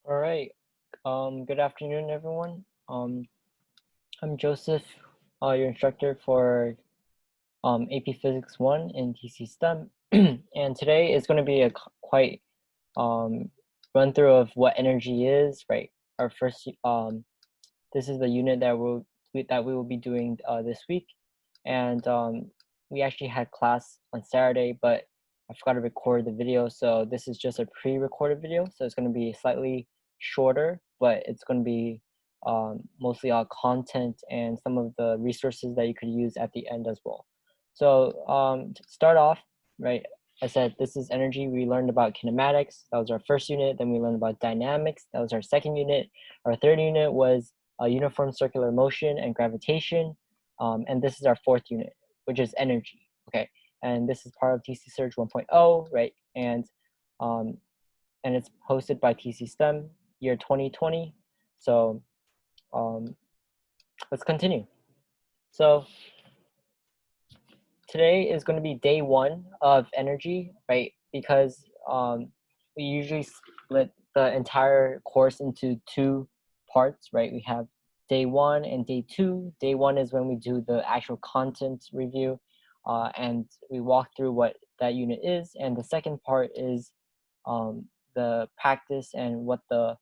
All right. Good afternoon, everyone. I'm Joseph, your instructor for AP Physics 1 in TC STEM. And today is going to be a quite um, run through of what energy is, right? Our first, this is the unit that we will be doing this week. And we actually had class on Saturday, but I forgot to record the video. So this is just a pre-recorded video. So it's going to be slightly shorter, but it's going to be mostly all content and some of the resources that you could use at the end as well. So to start off, right, I said this is energy. We learned about kinematics. That was our first unit. Then we learned about dynamics. That was our second unit. Our third unit was uniform circular motion and gravitation. And this is our fourth unit, which is energy. Okay, and this is part of TCSURGE 1.0, right? Um, and it's hosted by TC STEM year 2020. So let's continue. So today is going to be day one of energy, right? Because we usually split the entire course into two parts, right? We have day one and day two. Day one is when we do the actual content review and we walk through what that unit is. And the second part is the practice and what the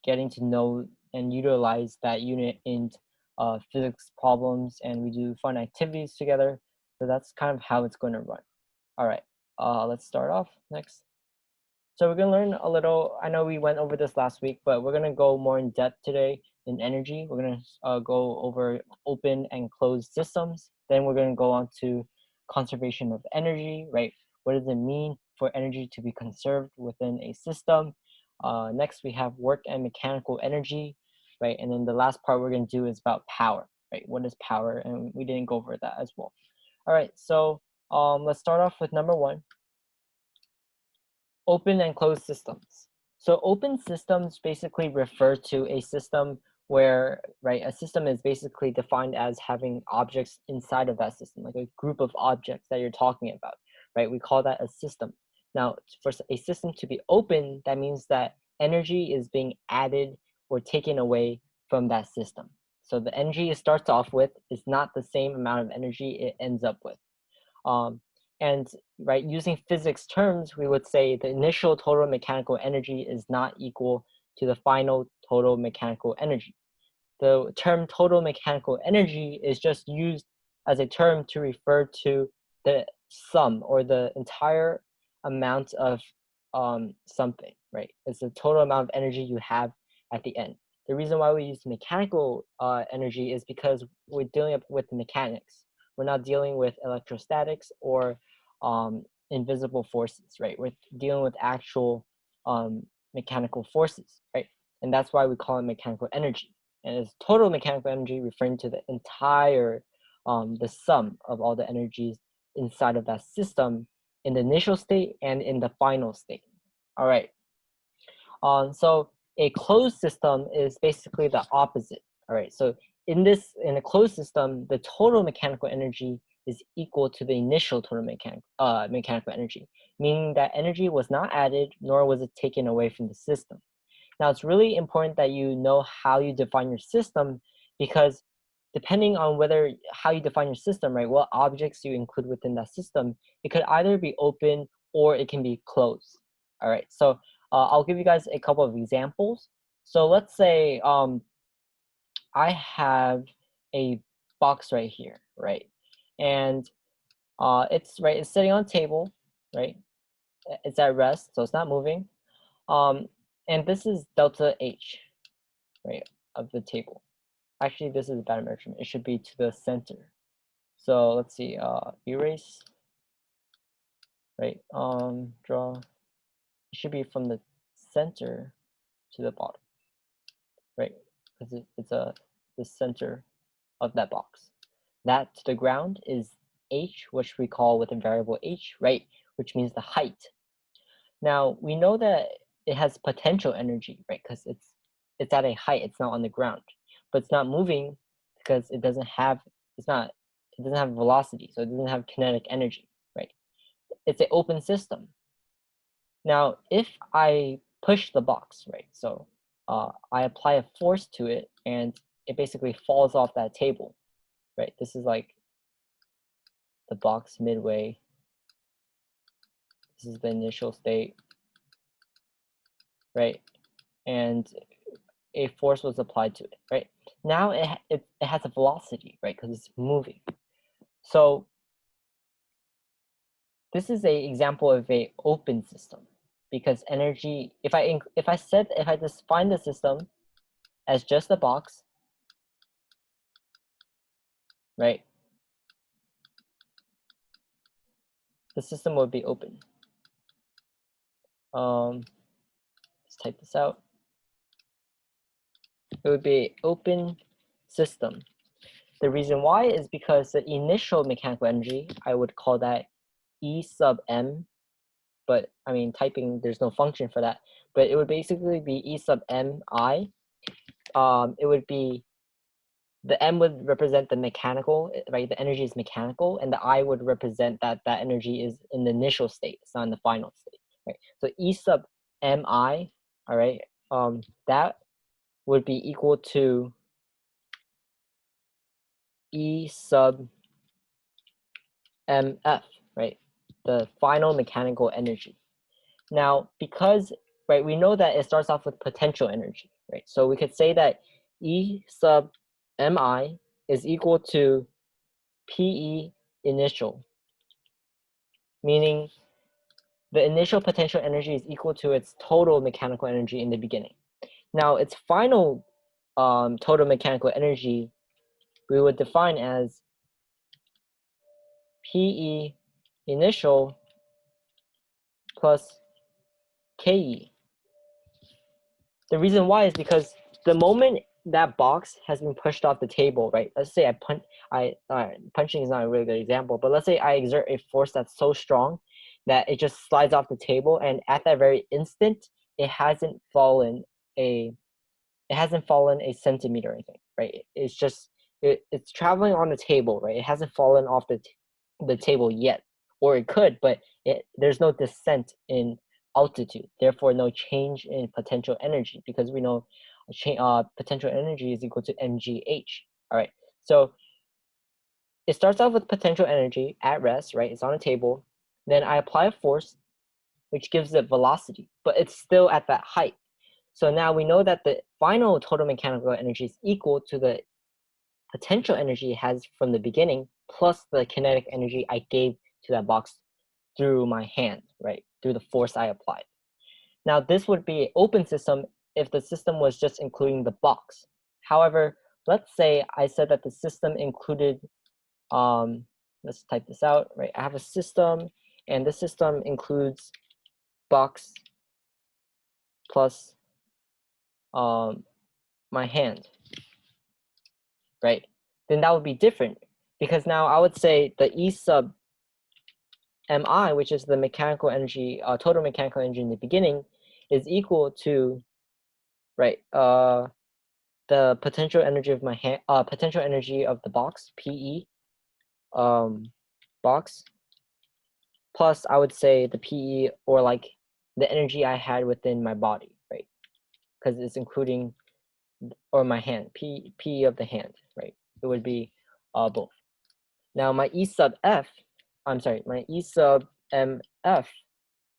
getting to know and utilize that unit in physics problems, and we do fun activities together. So that's kind of how it's going to run. All right, let's start off next. So we're going to learn a little. I know we went over this last week, but we're going to go more in depth today in energy. We're going to go over open and closed systems. Then we're going to go on to conservation of energy, right? What does it mean for energy to be conserved within a system? Next, we have work and mechanical energy, right? And then the last part we're going to do is about power, right? What is power? And we didn't go over that as well. All right, so let's start off with number one. Open and closed systems. So open systems basically refer to a system where, right, a system is basically defined as having objects inside of that system, like a group of objects that you're talking about, right? We call that a system. Now, for a system to be open, that means that energy is being added or taken away from that system. So the energy it starts off with is not the same amount of energy it ends up with. Um, and right, using physics terms, we would say the initial total mechanical energy is not equal to the final total mechanical energy. The term total mechanical energy is just used as a term to refer to the sum or the entire amount of something, right? It's the total amount of energy you have at the end. The reason why we use mechanical energy is because we're dealing with mechanics. We're not dealing with electrostatics or invisible forces, right? We're dealing with actual mechanical forces, right? And that's why we call it mechanical energy. And it's total mechanical energy referring to the entire, the sum of all the energies inside of that system in the initial state and in the final state. All right. So a closed system is basically the opposite. All right. So in a closed system, the total mechanical energy is equal to the initial total mechanical energy, meaning that energy was not added nor was it taken away from the system. Now, it's really important that you know how you define your system, because depending on how you define your system, right, what objects you include within that system, it could either be open or it can be closed. All right, so I'll give you guys a couple of examples. So let's say I have a box right here, right, and it's sitting on a table, right. It's at rest, so it's not moving. And this is delta H, right, of the table. Actually, this is a bad measurement. It should be to the center. So let's see, erase, right, draw. It should be from the center to the bottom, right, because it's the center of that box. That to the ground is H, which we call with a variable H, right, which means the height. Now, we know that it has potential energy, right, because it's at a height, it's not on the ground, but it's not moving because it doesn't have velocity, so it doesn't have kinetic energy, right? It's an open system. Now, if I push the box, right? So I apply a force to it, and it basically falls off that table, right? This is like the box midway. This is the initial state, right? And a force was applied to it, right? Now it has a velocity, right? Because it's moving. So this is a example of a open system, because energy, if I just find the system as just a box, right? The system would be open. Let's type this out. It would be an open system. The reason why is because the initial mechanical energy, I would call that E sub m, but I mean, typing, there's no function for that, but it would basically be E sub m I. It would be, the m would represent the mechanical, right? The energy is mechanical, and the I would represent that that energy is in the initial state, it's not in the final state, right? So E sub mi, all right, that would be equal to E sub mf, right? The final mechanical energy. Now, because, right, we know that it starts off with potential energy, right? So we could say that E sub mi is equal to PE initial, meaning the initial potential energy is equal to its total mechanical energy in the beginning. Now, its final total mechanical energy we would define as PE initial plus KE. The reason why is because the moment that box has been pushed off the table, right? Let's say punching is not a really good example, but let's say I exert a force that's so strong that it just slides off the table, and at that very instant, it hasn't fallen a centimeter or anything, right? It's just it's traveling on the table, right? It hasn't fallen off the table yet, or it could, but there's no descent in altitude, therefore no change in potential energy, because we know potential energy is equal to mgh. All right, so it starts off with potential energy at rest, right? It's on a table. Then I apply a force, which gives it velocity, but it's still at that height. So now we know that the final total mechanical energy is equal to the potential energy it has from the beginning plus the kinetic energy I gave to that box through my hand, right? Through the force I applied. Now, this would be an open system if the system was just including the box. However, let's say I said that the system included, let's type this out, right? I have a system, and this system includes box plus my hand, right? Then that would be different, because now I would say the E sub mi, which is the mechanical energy, total mechanical energy in the beginning, is equal to, right, the potential energy of my hand, potential energy of the box, PE, box, plus I would say the PE, or like the energy I had within my body, right? Because it's including, or my hand, PE of the hand, right? It would be both. Now my E sub F, I'm sorry, my E sub MF,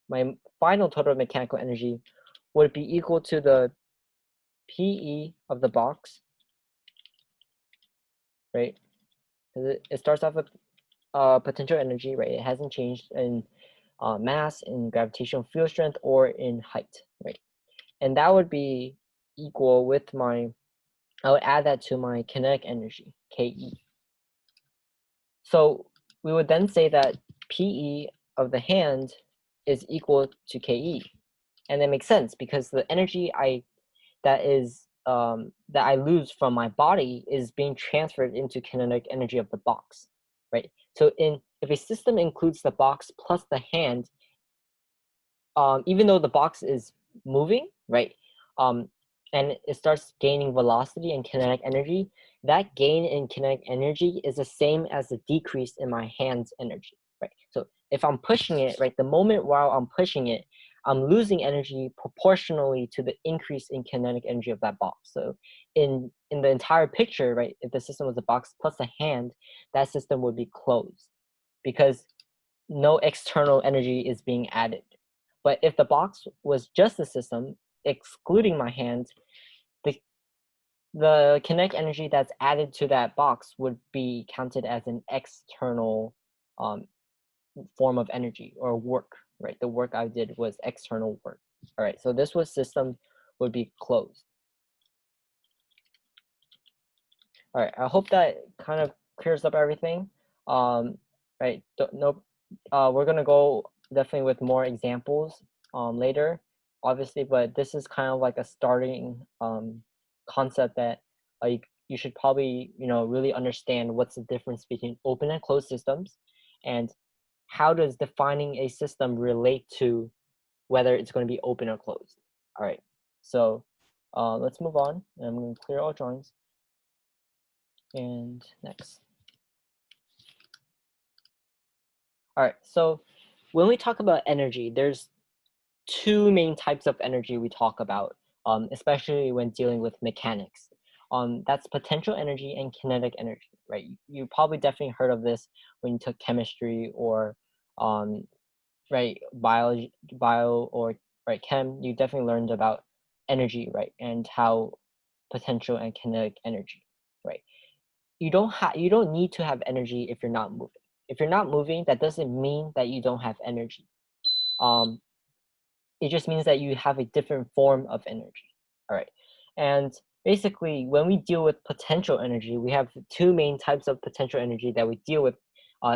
my final total mechanical energy would be equal to the PE of the box, right? It starts off with potential energy, right? It hasn't changed in mass, in gravitational field strength, or in height, right? And that would be equal with my, I would add that to my kinetic energy, KE. So we would then say that PE of the hand is equal to KE. And that makes sense, because the energy that I lose from my body is being transferred into kinetic energy of the box, right? So if a system includes the box plus the hand, even though the box is moving, right, and it starts gaining velocity and kinetic energy, that gain in kinetic energy is the same as the decrease in my hand's energy, right? So if I'm pushing it, right, the moment while I'm pushing it, I'm losing energy proportionally to the increase in kinetic energy of that box. So in the entire picture, right, if the system was a box plus a hand, that system would be closed because no external energy is being added. But if the box was just a system, excluding my hand, the kinetic energy that's added to that box would be counted as an external um, form of energy or work, right? The work I did was external work. All right, so this was system would be closed. All right, I hope that kind of clears up everything. Right, no, we're gonna go definitely with more examples later, obviously, but this is kind of like a starting concept that you should probably really understand what's the difference between open and closed systems, and how does defining a system relate to whether it's going to be open or closed. All right, so let's move on. I'm going to clear all drawings. And next. All right, so when we talk about energy, there's two main types of energy we talk about, especially when dealing with mechanics. That's potential energy and kinetic energy, right? You probably definitely heard of this when you took chemistry or right, bio or right, chem. You definitely learned about energy, right, and how potential and kinetic energy, right? You don't need to have energy if you're not moving. If you're not moving, that doesn't mean that you don't have energy. Um, it just means that you have a different form of energy. All right. And basically, when we deal with potential energy, we have two main types of potential energy that we deal with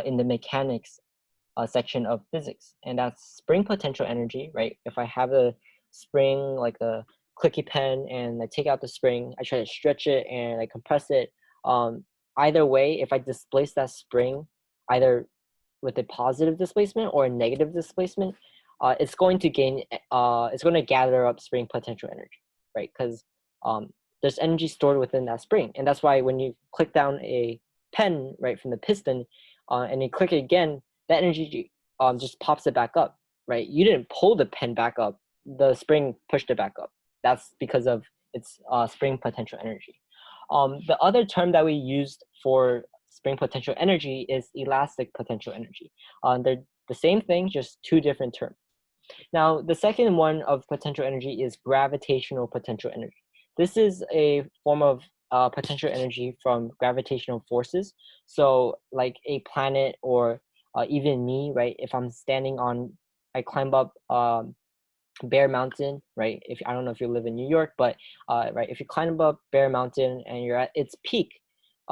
in the mechanics section of physics, and that's spring potential energy, right? If I have a spring like a clicky pen and I take out the spring, I try to stretch it and I compress it. Either way, if I displace that spring, either with a positive displacement or a negative displacement, it's going to it's going to gather up spring potential energy, right? Because there's energy stored within that spring, and that's why when you click down a pen right from the piston, and you click it again, that energy just pops it back up, right? You didn't pull the pen back up; the spring pushed it back up. That's because of its spring potential energy. The other term that we used for spring potential energy is elastic potential energy. They're the same thing, just two different terms. Now, the second one of potential energy is gravitational potential energy. This is a form of potential energy from gravitational forces. So, like a planet or even me, right? If I'm standing on, I climb up Bear Mountain, right? If I don't know if you live in New York, but right, if you climb up Bear Mountain and you're at its peak,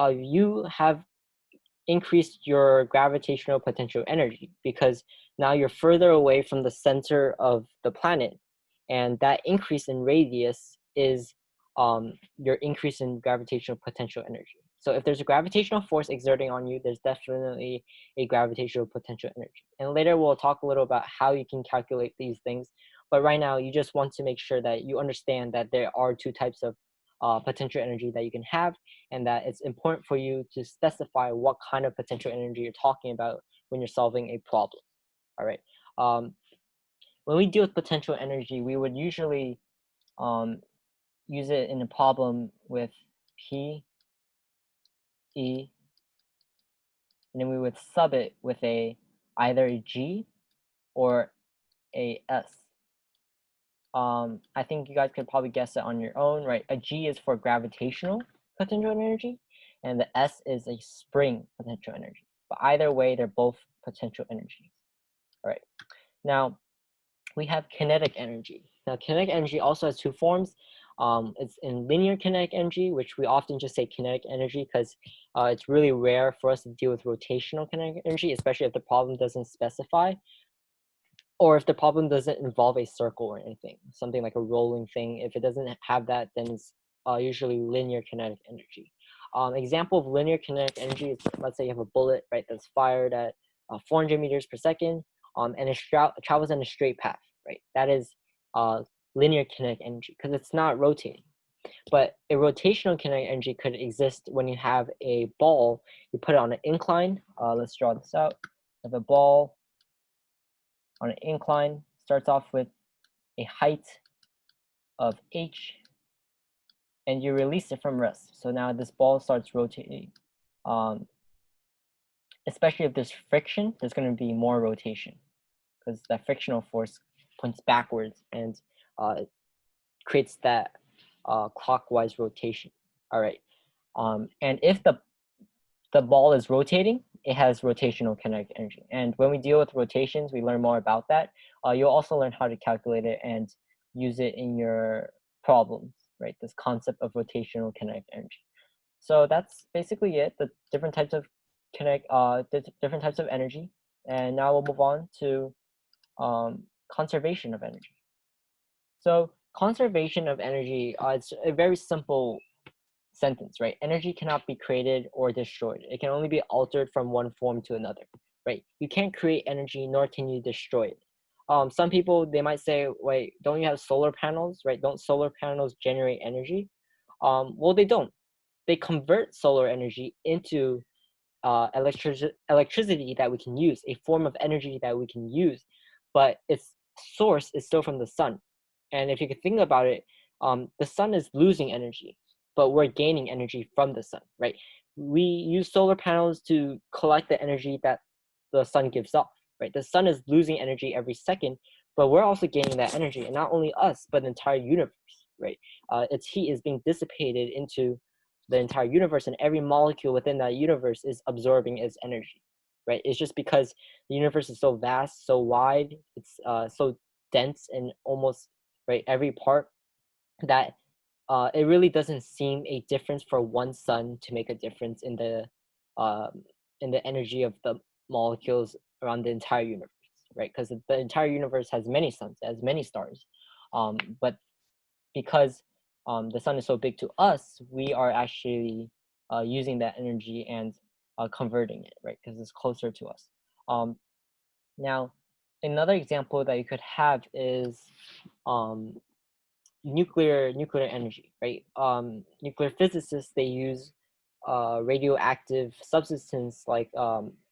you have increased your gravitational potential energy because now you're further away from the center of the planet, and that increase in radius is your increase in gravitational potential energy. So if there's a gravitational force exerting on you, there's definitely a gravitational potential energy. And later we'll talk a little about how you can calculate these things. But right now, you just want to make sure that you understand that there are two types of potential energy that you can have, and that it's important for you to specify what kind of potential energy you're talking about when you're solving a problem. All right. When we deal with potential energy, we would usually use it in a problem with P, E, and then we would sub it with either a G or a S. I think you guys could probably guess it on your own, right? A G is for gravitational potential energy, and the S is a spring potential energy. But either way, they're both potential energies. All right. Now, we have kinetic energy. Now, kinetic energy also has two forms. It's in linear kinetic energy, which we often just say kinetic energy because it's really rare for us to deal with rotational kinetic energy, especially if the problem doesn't specify, or if the problem doesn't involve a circle or anything, something like a rolling thing. If it doesn't have that, then it's usually linear kinetic energy. Example of linear kinetic energy is, let's say you have a bullet, right, that's fired at 400 meters per second, and it travels in a straight path, right? That is linear kinetic energy because it's not rotating. But a rotational kinetic energy could exist when you have a ball, you put it on an incline. Let's draw this out. You have a ball on an incline, starts off with a height of h, and you release it from rest. So now this ball starts rotating. Especially if there's friction, there's going to be more rotation because that frictional force points backwards and creates that clockwise rotation. All right. And if the ball is rotating, it has rotational kinetic energy. And when we deal with rotations, we learn more about that. You'll also learn how to calculate it and use it in your problems, right? This concept of rotational kinetic energy. So that's basically it, the different types of different types of energy. And now we'll move on to conservation of energy. So conservation of energy, it's a very simple sentence, right? Energy cannot be created or destroyed. It can only be altered from one form to another, right? You can't create energy, nor can you destroy it. Some people, they might say, wait, don't you have solar panels, right? Don't solar panels generate energy? Well, they don't. They convert solar energy into electricity that we can use, a form of energy that we can use, but its source is still from the sun. And if you could think about it, the sun is losing energy, but we're gaining energy from the sun, right? We use solar panels to collect the energy that the sun gives off, right? The sun is losing energy every second, but we're also gaining that energy, and not only us, but the entire universe, right? Its heat is being dissipated into the entire universe, and every molecule within that universe is absorbing its energy, right? It's just because the universe is so vast, so wide, it's so dense, and almost right every part that it really doesn't seem a difference for one sun to make a difference in the energy of the molecules around the entire universe, right? Because the entire universe has many suns, has many stars, but because the sun is so big to us, we are actually using that energy and converting it, right? Because it's closer to us. Now, another example that you could have is um, nuclear energy, right? Nuclear physicists, they use radioactive substances like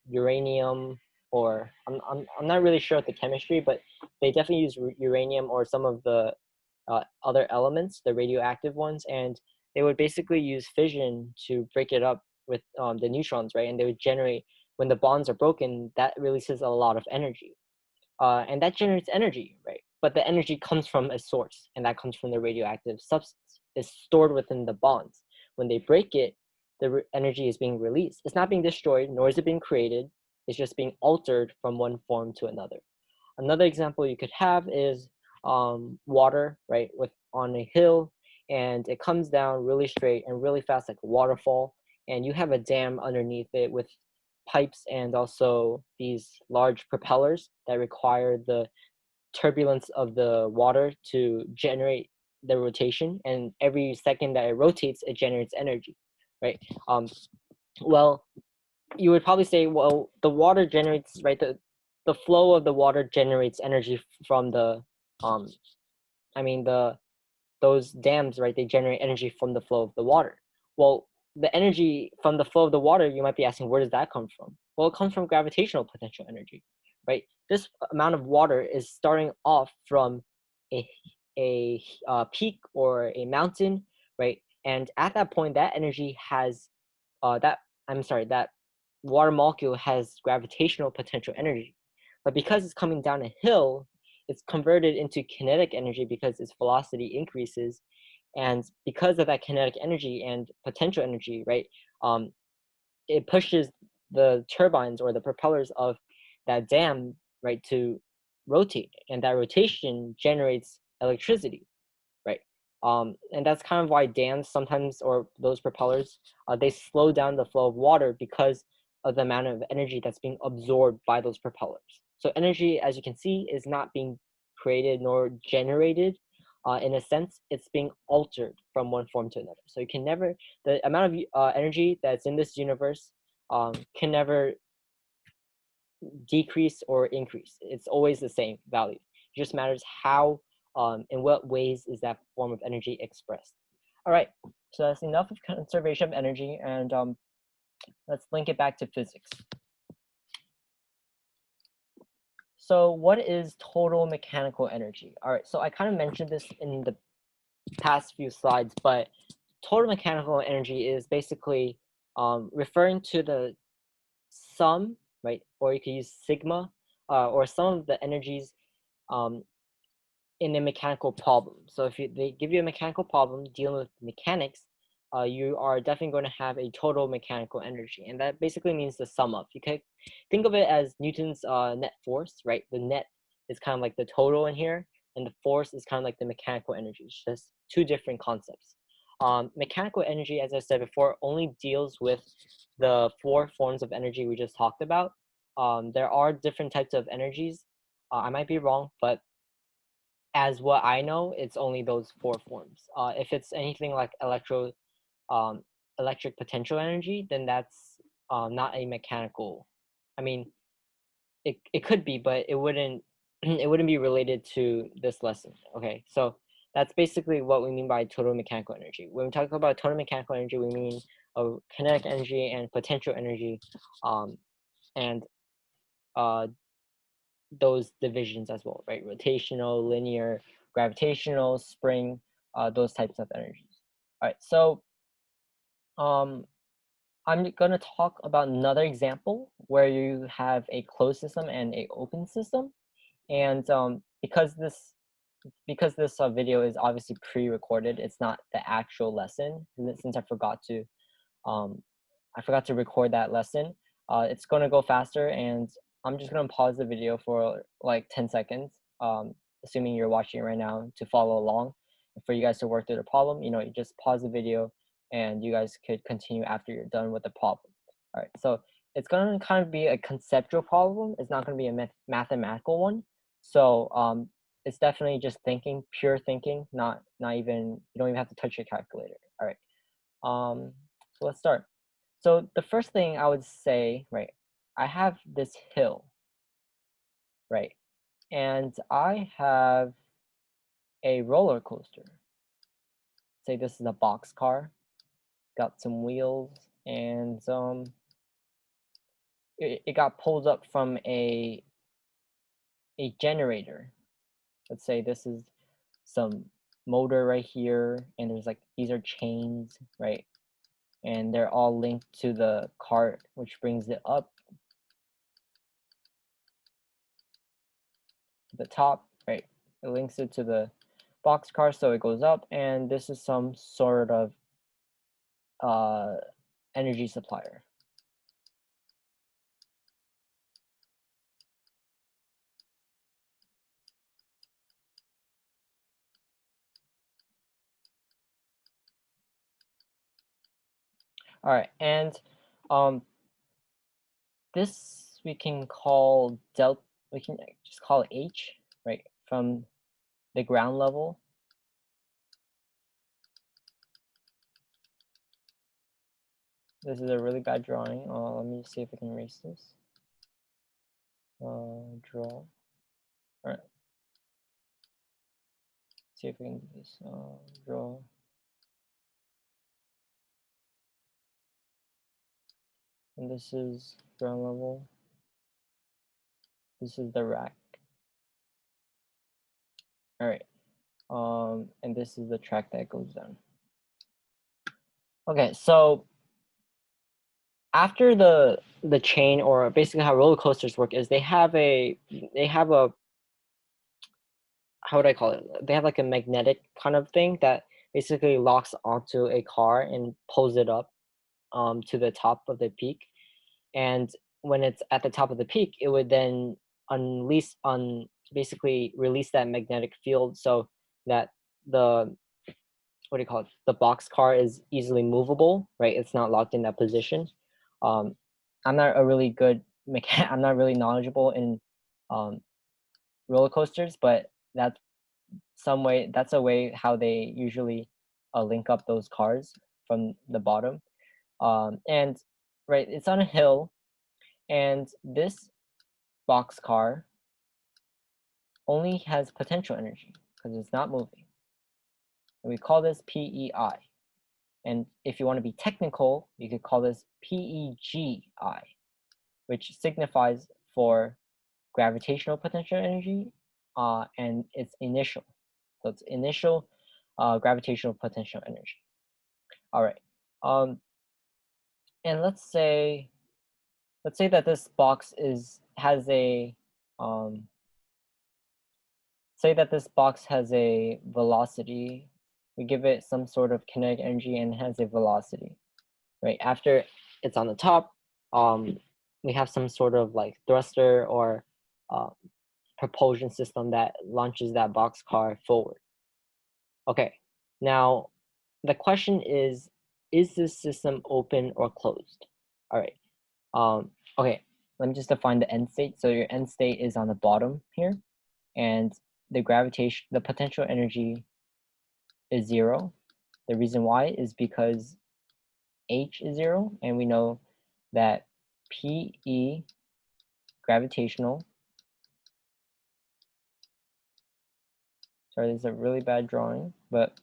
uranium, or I'm not really sure of the chemistry, but they definitely use uranium or some of the other elements, the radioactive ones, and they would basically use fission to break it up with the neutrons, right? And they would generate, when the bonds are broken, that releases a lot of energy. And that generates energy, right? But the energy comes from a source, and that comes from the radioactive substance. It's stored within the bonds. When they break it, the energy is being released. It's not being destroyed, nor is it being created. It's just being altered from one form to another. Another example you could have is water, right, with on a hill, and it comes down really straight and really fast like a waterfall, and you have a dam underneath it with pipes and also these large propellers that require the turbulence of the water to generate the rotation, and every second that it rotates, it generates energy, right? Well, you would probably say, well, the water generates, right, the flow of the water generates energy from the I mean those dams, right? They generate energy from the flow of the water. Well, the energy from the flow of the water, you might be asking, where does that come from? Well, it comes from gravitational potential energy, right? This amount of water is starting off from a peak or a mountain, right? And at that point, that energy has that water molecule has gravitational potential energy. But because it's coming down a hill, it's converted into kinetic energy because its velocity increases. And because of that kinetic energy and potential energy, right, it pushes the turbines or the propellers of that dam, right, to rotate. And that rotation generates electricity, right? And that's kind of why dams sometimes, or those propellers, they slow down the flow of water because of the amount of energy that's being absorbed by those propellers. So energy, as you can see, is not being created nor generated. In a sense, it's being altered from one form to another. So you can never, the amount of energy that's in this universe can never decrease or increase. It's always the same value. It just matters how, in what ways is that form of energy expressed. All right, so that's enough of conservation of energy, and let's link it back to physics. So what is total mechanical energy? All right, so I kind of mentioned this in the past few slides, but total mechanical energy is basically referring to the sum, right? Or you could use sigma, or some of the energies um, in a mechanical problem. So if they give you a mechanical problem dealing with mechanics, you are definitely going to have a total mechanical energy, and that basically means the sum of. You can think of it as Newton's net force, right? The net is kind of like the total in here, and the force is kind of like the mechanical energy. It's just two different concepts. Mechanical energy, as I said before, only deals with the four forms of energy we just talked about. There are different types of energies. I might be wrong, but as what I know, it's only those four forms. If it's anything like um, electric potential energy, then that's not a mechanical. I mean, it could be, but it wouldn't it wouldn't be related to this lesson. Okay, so that's basically what we mean by total mechanical energy. When we talk about total mechanical energy, we mean kinetic energy and potential energy, and those divisions as well, right? Rotational, linear, gravitational, spring, those types of energies. All right, so um, I'm gonna talk about another example where you have a closed system and a open system, and because this video is obviously pre-recorded, it's not the actual lesson. Since um, I forgot to record that lesson. It's going to go faster, and I'm just going to pause the video for like 10 seconds, assuming you're watching it right now, to follow along. And for you guys to work through the problem, you just pause the video and you guys could continue after you're done with the problem. All right, so it's going to kind of be a conceptual problem. It's not going to be a mathematical one. So it's definitely just thinking, pure thinking, not even, you don't even have to touch your calculator. All right, so let's start. So the first thing I would say, right, I have this hill, right, and I have a roller coaster. Say this is a box car, got some wheels, and it got pulled up from a generator. Let's say this is some motor right here, and there's like, these are chains, right, and they're all linked to the cart, which brings it up to the top, right? It links it to the boxcar, so it goes up, and this is some sort of energy supplier. All right, and this we can call delta. We can just call it H, right, from the ground level. This is a really bad drawing. Let me see if I can erase this. Draw. All right. See if we can do this. Draw. And this is ground level. This is the rack. All right. And this is the track that goes down. Okay, so after the chain, or basically how roller coasters work, is they have a how would I call it? They have like a magnetic kind of thing that basically locks onto a car and pulls it up to the top of the peak. And when it's at the top of the peak, it would then basically release that magnetic field, so that the what do you call it? The box car is easily movable, right? It's not locked in that position. Um, I'm not a really good I'm not really knowledgeable in um, roller coasters, but that's a way how they usually link up those cars from the bottom. And right, it's on a hill, and this box car only has potential energy because it's not moving. And we call this PEI. And if you want to be technical, you could call this PEGI, which signifies for gravitational potential energy and its initial. So it's initial gravitational potential energy. All right. And let's say that this box has a say that this box has a velocity. We give it some sort of kinetic energy and it has a velocity. Right after it's on the top, we have some sort of like thruster or propulsion system that launches that boxcar forward. Okay, now the question is this system open or closed? All right. Okay, let me just define the end state. So your end state is on the bottom here, and the potential energy is 0. The reason why is because H is 0, and we know that PE gravitational, sorry, this is a really bad drawing, but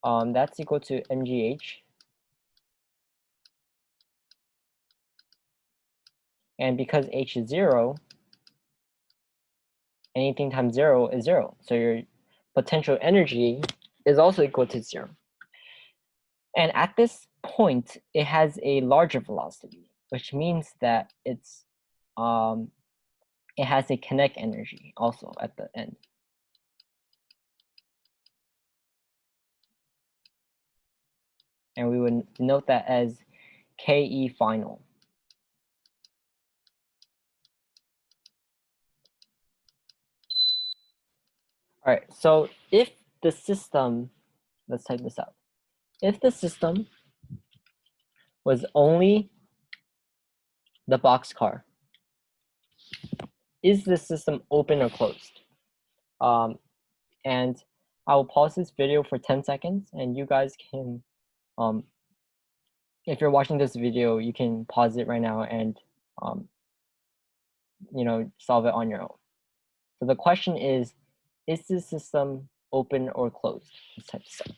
that's equal to mgh. And because h is 0, anything times 0 is 0. So your potential energy is also equal to 0. And at this point, it has a larger velocity, which means that it has a kinetic energy also at the end. And we would note that as KE final. All right, so if the system, let's type this out. If the system was only the boxcar, is the system open or closed? And I will pause this video for 10 seconds and you guys can, if you're watching this video, you can pause it right now and, solve it on your own. So the question is this system open or closed? Let's type this out.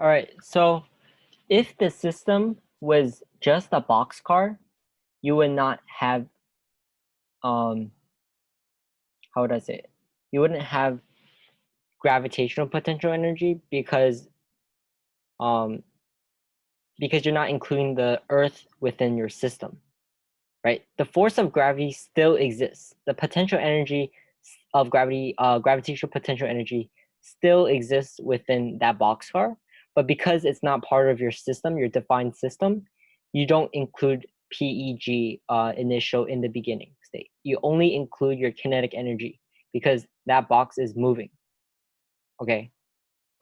All right, so if the system was just a boxcar, you would not have, how would I say it? You wouldn't have gravitational potential energy because you're not including the Earth within your system, right? The force of gravity still exists. The potential energy of gravity, gravitational potential energy, still exists within that boxcar, but because it's not part of your system, your defined system, you don't include PEG initial in the beginning state. You only include your kinetic energy because that box is moving. Okay.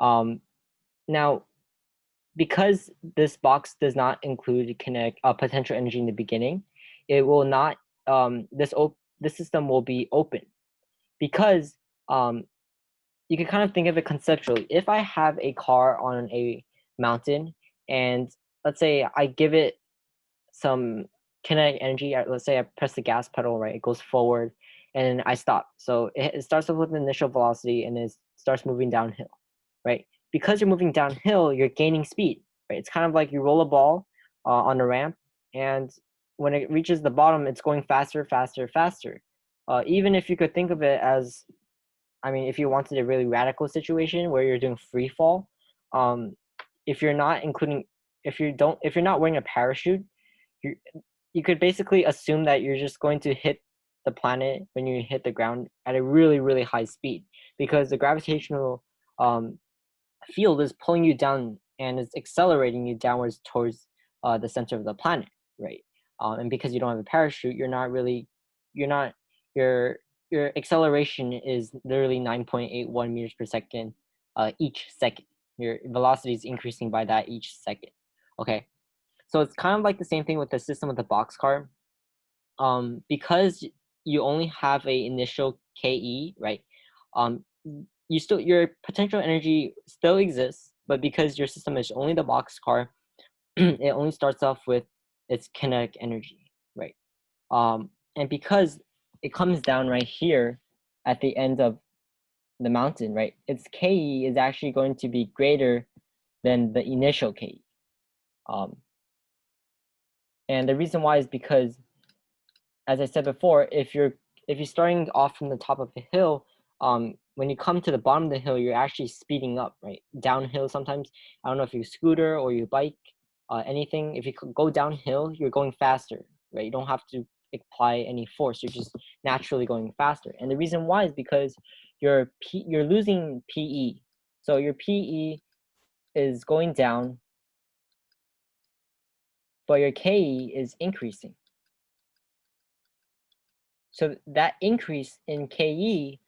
Now, because this box does not include kinetic potential energy in the beginning, it will not. This system will be open because you can kind of think of it conceptually. If I have a car on a mountain and let's say I give it some kinetic energy, let's say I press the gas pedal, right? It goes forward and I stop. So it starts off with an initial velocity and it starts moving downhill, right? Because you're moving downhill, you're gaining speed, right? It's kind of like you roll a ball on a ramp and when it reaches the bottom, it's going faster, faster, faster. Even if you could think of it as, I mean, if you wanted a really radical situation where you're doing free fall, if you're not including, if you're not wearing a parachute, you could basically assume that you're just going to hit the planet when you hit the ground at a really, really high speed because the gravitational field is pulling you down and it's accelerating you downwards towards the center of the planet, right? And because you don't have a parachute, your acceleration is literally 9.81 meters per second each second. Your velocity is increasing by that each second. Okay, so it's kind of like the same thing with the system with the boxcar. because you only have a initial KE, right? Your potential energy still exists, but because your system is only the boxcar, it only starts off with its kinetic energy, right? And because it comes down right here at the end of the mountain, right? Its KE is actually going to be greater than the initial KE. And the reason why is because, as I said before, if you're starting off from the top of a hill, when you come to the bottom of the hill, you're actually speeding up, right? Downhill sometimes. I don't know if you scooter or you bike, anything. If you go downhill, you're going faster, right? You don't have to apply any force. You're just naturally going faster. And the reason why is because you're losing PE. So your PE is going down, but your KE is increasing. So that increase in KE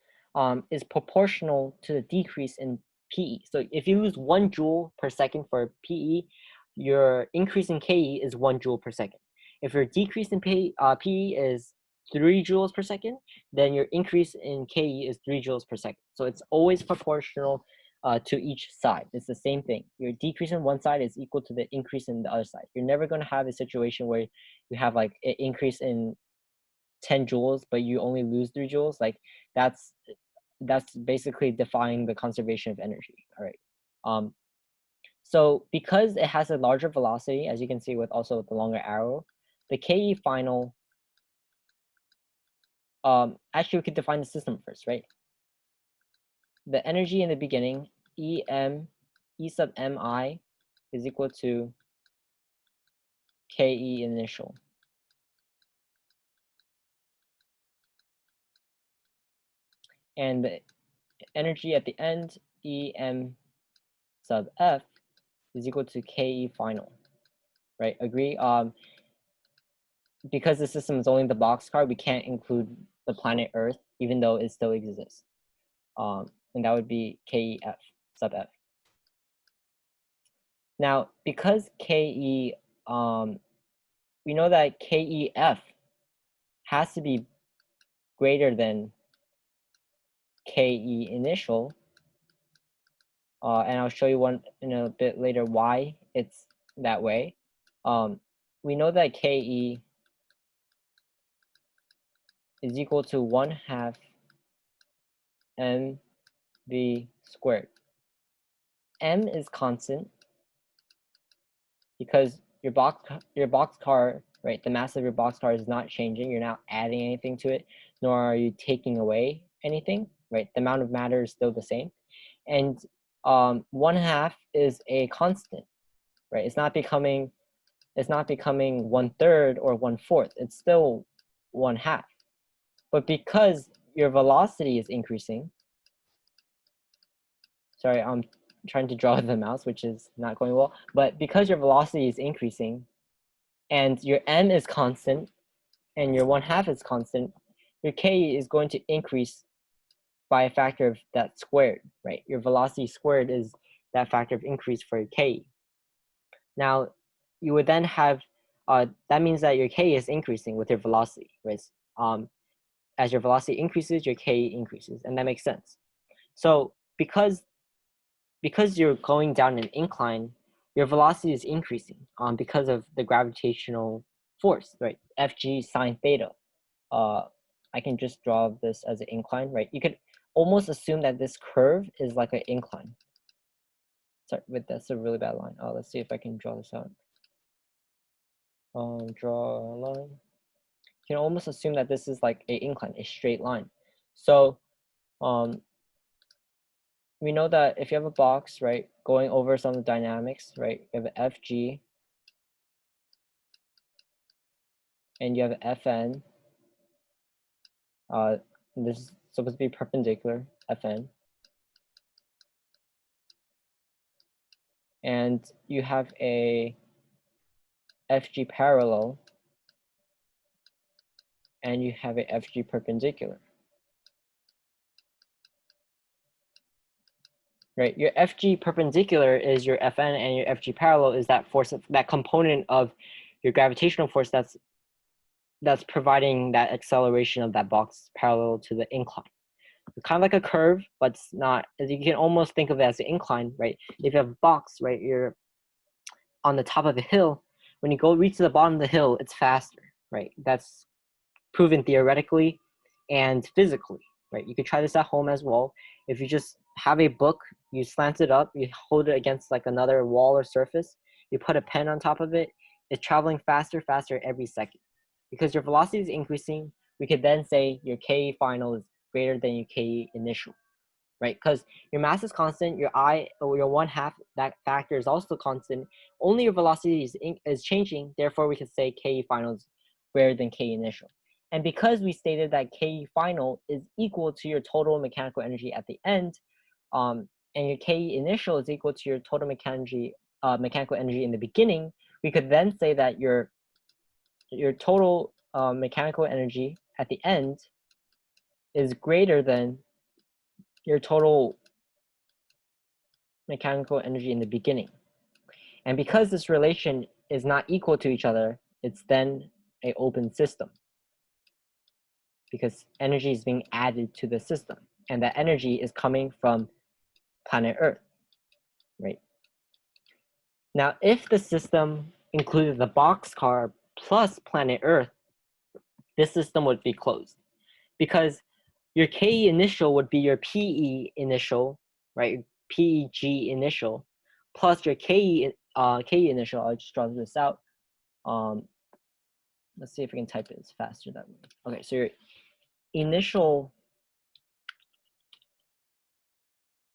is proportional to the decrease in PE. So if you lose 1 joule per second for PE, your increase in KE is 1 joule per second. If your decrease in PE is 3 joules per second, then your increase in KE is 3 joules per second. So it's always proportional to each side. It's the same thing. Your decrease in one side is equal to the increase in the other side. You're never going to have a situation where you have like an increase in 10 joules, but you only lose 3 joules. Like that's basically defying the conservation of energy. All right. So because it has a larger velocity, as you can see with also the longer arrow, the KE final, actually we could define the system first, right? The energy in the beginning, E sub mi is equal to KE initial. And the energy at the end, Em sub F, is equal to KE final, right? Agree? Because the system is only the boxcar, we can't include the planet Earth, even though it still exists. And that would be KEF sub F. Now, because KE, we know that KEF has to be greater than KE initial, and I'll show you one in a bit later why it's that way. We know that KE is equal to 1/2 mv squared. M is constant because your boxcar, right? The mass of your boxcar is not changing. You're not adding anything to it, nor are you taking away anything, right? The amount of matter is still the same, and 1/2 is a constant, right? It's not becoming 1/3 or 1/4. It's still 1/2. But because your velocity is increasing, sorry, I'm trying to draw the mouse, which is not going well. But because your velocity is increasing, and your m is constant, and your 1/2 is constant, your k is going to increase by a factor of that squared, right? Your velocity squared is that factor of increase for your k. Now, you would then have, that means that your k is increasing with your velocity, right? As your velocity increases, your k increases, and that makes sense. So because you're going down an incline, your velocity is increasing because of the gravitational force, right? Fg sine theta. I can just draw this as an incline, right? You could almost assume that this curve is like an incline. Sorry, but that's a really bad line. Let's see if I can draw this out. Draw a line. You can almost assume that this is like an incline, a straight line. So we know that if you have a box, right, going over some of the dynamics, right, you have an Fg and you have an Fn. This is supposed to be perpendicular, Fn. And you have a Fg parallel and you have a Fg perpendicular. Right, your Fg perpendicular is your Fn and your Fg parallel is that force, that component of your gravitational force that's that's providing that acceleration of that box parallel to the incline. It's kind of like a curve, but it's not. As you can almost think of it as an incline, right? If you have a box, right, you're on the top of a hill. When you go reach to the bottom of the hill, it's faster, right? That's proven theoretically and physically, right? You could try this at home as well. If you just have a book, you slant it up, you hold it against like another wall or surface, you put a pen on top of it, it's traveling faster every second. Because your velocity is increasing, we could then say your K final is greater than your K initial, right? Because your mass is constant, your I or your 1/2, that factor is also constant. Only your velocity is changing. Therefore, we can say K final is greater than K initial. And because we stated that K final is equal to your total mechanical energy at the end, and your K initial is equal to your total mechanical energy in the beginning, we could then say that your total mechanical energy at the end is greater than your total mechanical energy in the beginning. And because this relation is not equal to each other, it's then an open system because energy is being added to the system, and that energy is coming from planet Earth, right? Now, if the system included the boxcar plus planet Earth, this system would be closed because your K initial would be your PE initial, right? PEG initial plus your K initial. I'll just draw this out. Let's see if we can type it faster that way. Okay, so your initial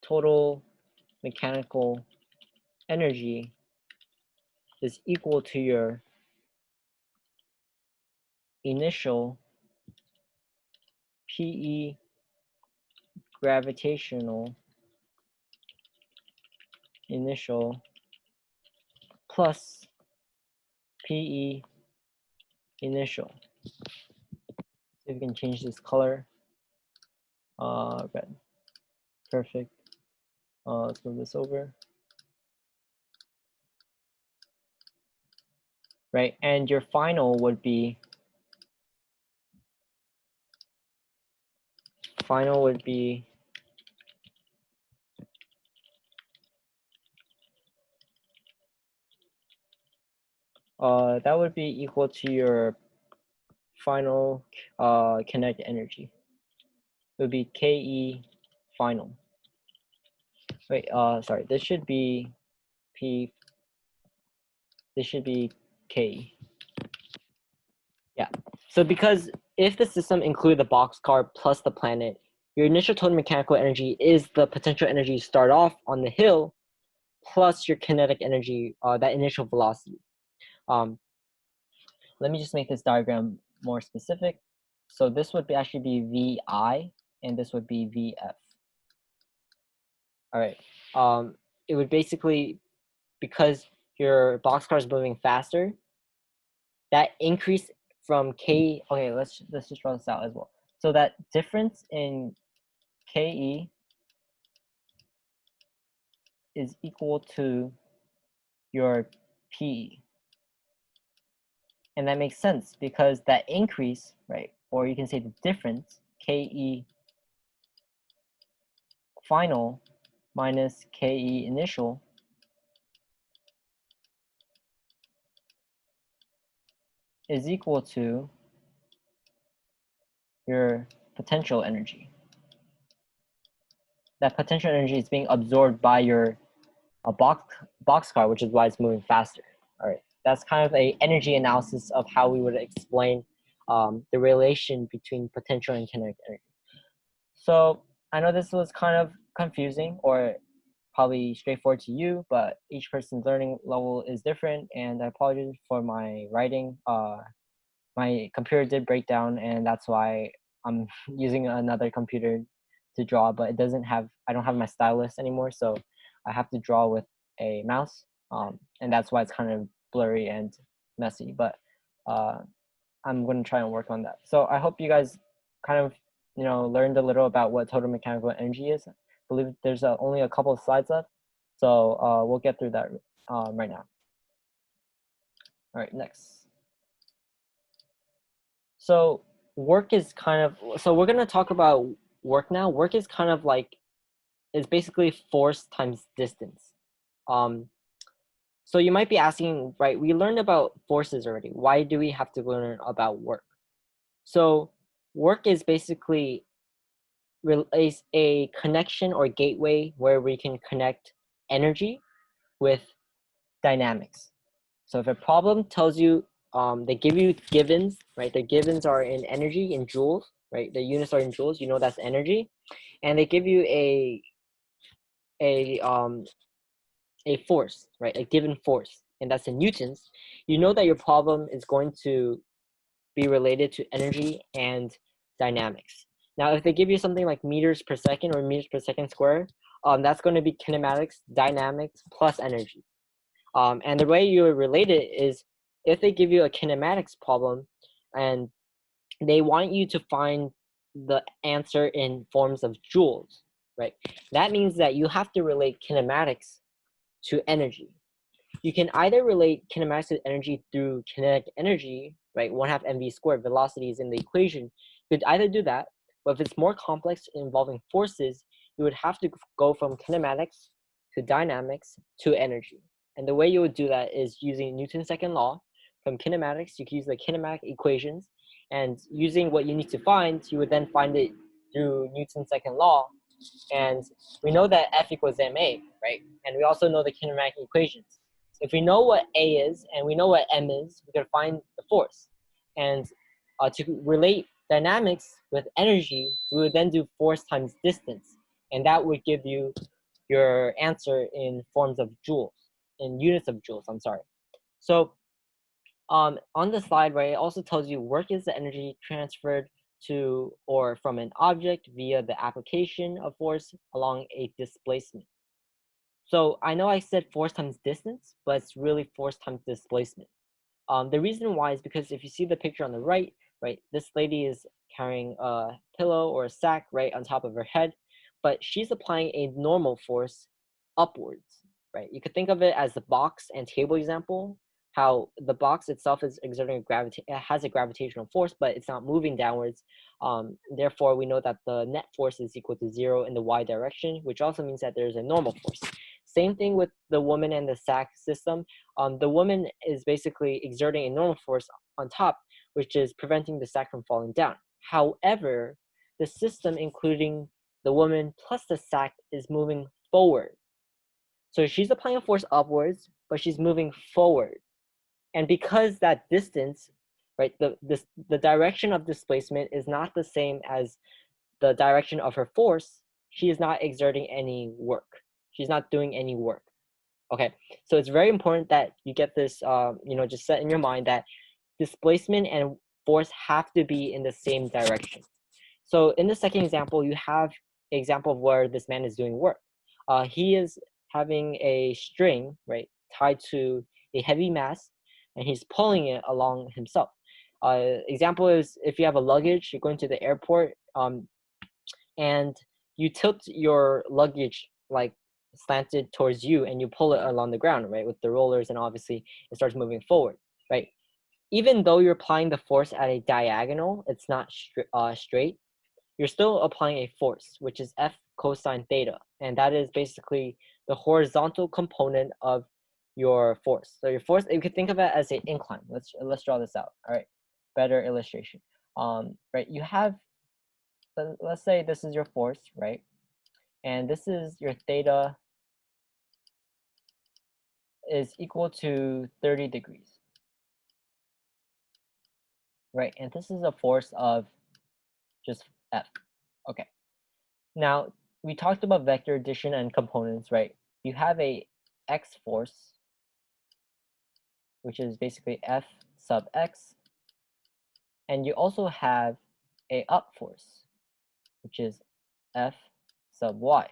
total mechanical energy is equal to your initial PE gravitational initial plus PE initial. See if we can change this color. Red. Perfect. Let's move this over. Right, and your final would be that would be equal to your final kinetic energy. It would be KE final. Wait, sorry, this should be P, this should be K. Yeah, so because if the system included the boxcar plus the planet, your initial total mechanical energy is the potential energy you start off on the hill plus your kinetic energy, that initial velocity. Let me just make this diagram more specific. So this would actually be VI, and this would be VF. All right. It would basically, because your boxcar is moving faster, that increase from K. Okay, let's just draw this out as well. So that difference in KE is equal to your PE. And that makes sense because that increase, right, or you can say the difference, KE final minus KE initial is equal to your potential energy. That potential energy is being absorbed by your boxcar, which is why it's moving faster. All right, that's kind of a energy analysis of how we would explain the relation between potential and kinetic energy. So I know this was kind of confusing or probably straightforward to you, but each person's learning level is different, and I apologize for my writing. My computer did break down, and that's why I'm using another computer to draw, but it doesn't have, I don't have my stylus anymore, so I have to draw with a mouse, and that's why it's kind of blurry and messy, but I'm going to try and work on that. So I hope you guys kind of, learned a little about what total mechanical energy is. I believe there's only a couple of slides left, so we'll get through that right now. All right, next. So work is kind of, so we're going to talk about work now. Work is kind of like, is basically force times distance. Um, so you might be asking, right, we learned about forces already. Why do we have to learn about work? So work is basically is a connection or gateway where we can connect energy with dynamics. So if a problem tells you, they give you givens, right? The givens are in energy, in joules, right? The units are in joules, you know that's energy. And they give you a um, a force, right? A given force, and that's in newtons. You know that your problem is going to be related to energy and dynamics. Now, if they give you something like meters per second or meters per second squared, that's going to be kinematics, dynamics, plus energy. And the way you relate it is if they give you a kinematics problem and they want you to find the answer in forms of joules, right? That means that you have to relate kinematics to energy. You can either relate kinematics to energy through kinetic energy, right? 1/2 mv squared, velocity is in the equation. You could either do that, but if it's more complex involving forces, you would have to go from kinematics to dynamics to energy. And the way you would do that is using Newton's second law. From kinematics, you can use the kinematic equations, and using what you need to find, you would then find it through Newton's second law. And we know that F equals ma, right? And we also know the kinematic equations. If we know what A is and we know what m is, we can find the force. And to relate dynamics with energy, we would then do force times distance. And that would give you your answer in forms of joules, in units of joules, I'm sorry. So on the slide, right, it also tells you work is the energy transferred to or from an object via the application of force along a displacement. So I know I said force times distance, but it's really force times displacement. The reason why is because if you see the picture on the right, this lady is carrying a pillow or a sack right on top of her head, but she's applying a normal force upwards, right? You could think of it as the box and table example, how the box itself is exerting it has a gravitational force, but it's not moving downwards. Therefore, we know that the net force is equal to 0 in the y direction, which also means that there's a normal force. Same thing with the woman and the sack system. The woman is basically exerting a normal force on top, which is preventing the sack from falling down. However, the system, including the woman plus the sack, is moving forward. So she's applying a force upwards, but she's moving forward. And because that distance, right, the direction of displacement is not the same as the direction of her force, she is not exerting any work. She's not doing any work. Okay, so it's very important that you get this, just set in your mind that displacement and force have to be in the same direction. So in the second example, you have an example of where this man is doing work. He is having a string, right, tied to a heavy mass, and he's pulling it along himself. Example is if you have a luggage, you're going to the airport, and you tilt your luggage like slanted towards you and you pull it along the ground, right, with the rollers, and obviously it starts moving forward, right? Even though you're applying the force at a diagonal, it's not straight, you're still applying a force, which is F cosine theta, and that is basically the horizontal component of your force. So your force, you could think of it as an incline. Let's draw this out. All right, better illustration. Right, you have, let's say this is your force, right? And this is your theta is equal to 30 degrees, right? And this is a force of just F. Okay. Now, we talked about vector addition and components, right? You have a X force, which is basically F sub X. And you also have a up force, which is F sub Y.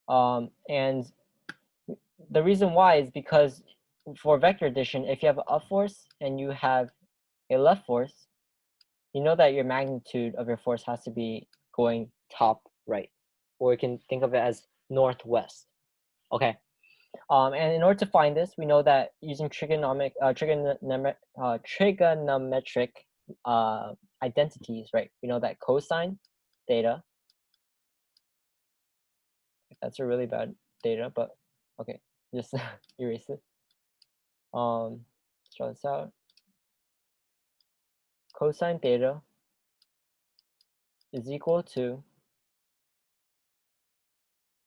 And the reason why is because for vector addition, if you have an up force and you have a left force, you know that your magnitude of your force has to be going top right, or you can think of it as northwest. Okay. And in order to find this, we know that using trigonometric identities, right? We know that cosine theta, that's a really bad data, but okay, just erase it. Let's draw this out. Cosine theta is equal to,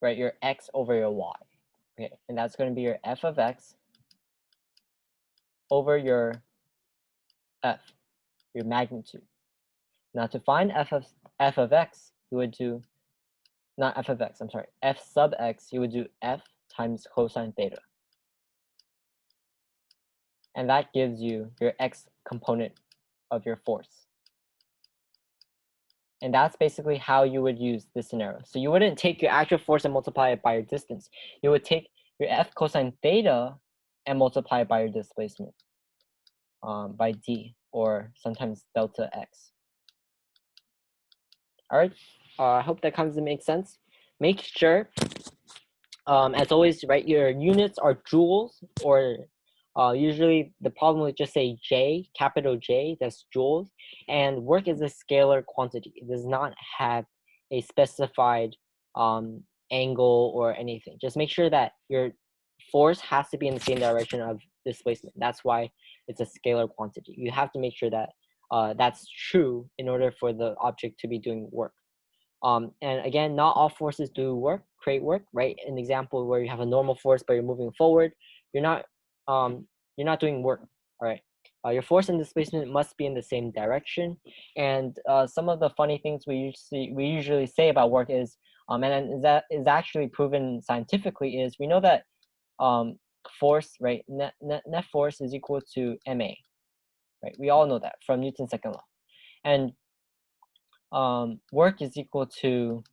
right, your x over your y. Okay, and that's going to be your f of x over your f, your magnitude. Now to find f of x, you would do, not f of x, I'm sorry, f sub x, you would do f times cosine theta. And that gives you your x component of your force. And that's basically how you would use this scenario. So you wouldn't take your actual force and multiply it by your distance. You would take your f cosine theta and multiply it by your displacement, by d, or sometimes delta x. All right, I hope that comes to make sense. Make sure, as always, right, your units are joules, or usually the problem would just say J, capital J, that's joules, and work is a scalar quantity. It does not have a specified angle or anything. Just make sure that your force has to be in the same direction of displacement. That's why it's a scalar quantity. You have to make sure that that's true in order for the object to be doing work. And again, not all forces do work, create work, right? An example where you have a normal force but you're moving forward, you're not doing work. All right. Your force and displacement must be in the same direction. And some of the funny things we usually say about work is, and that is actually proven scientifically, is we know that force, right, net force is equal to ma, right? We all know that from Newton's second law. And work is equal to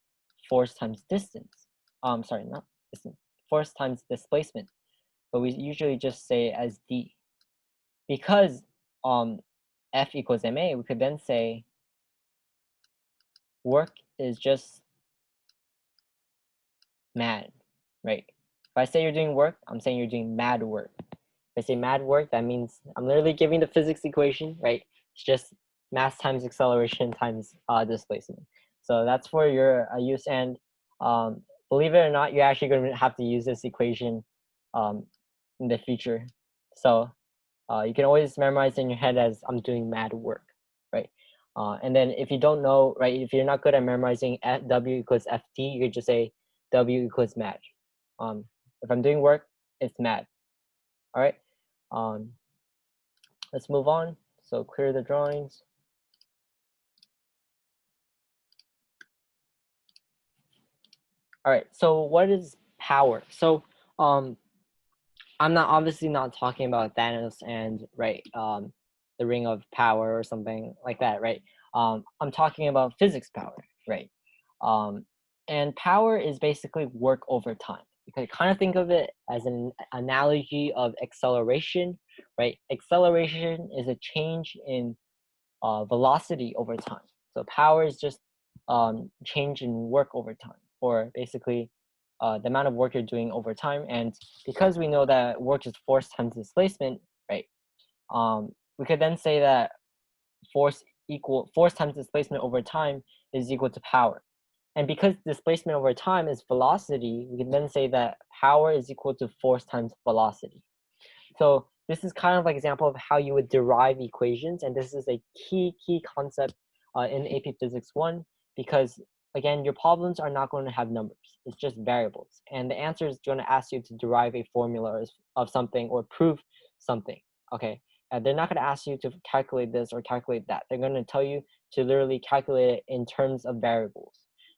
force times distance. Sorry, not distance. Force times displacement. But we usually just say it as d. Because F equals ma, we could then say work is just mad, right? If I say you're doing work, I'm saying you're doing mad work. If I say mad work, that means I'm literally giving the physics equation, right? It's just mass times acceleration times displacement. So that's for your use. And believe it or not, you're actually going to have to use this equation in the future. So you can always memorize in your head as I'm doing mad work, right? And then if you don't know, right, if you're not good at memorizing W equals FT, you could just say W equals mad. If I'm doing work, it's mad. All right. Let's move on. So clear the drawings. All right. So what is power? So I'm obviously not talking about Thanos and, right, the ring of power or something like that, right? I'm talking about physics power, right? And power is basically work over time. You can kind of think of it as an analogy of acceleration, right? Acceleration is a change in velocity over time. So power is just change in work over time, or basically the amount of work you're doing over time. And because we know that work is force times displacement, right? We could then say that force times displacement over time is equal to power. And because displacement over time is velocity, we can then say that power is equal to force times velocity. So this is kind of like an example of how you would derive equations, and this is a key concept in AP Physics 1, because again, your problems are not going to have numbers. It's just variables, and the answer is going to ask you to derive a formula of something or prove something. Okay, they're not going to ask you to calculate this or calculate that. They're going to tell you to literally calculate it in terms of variables.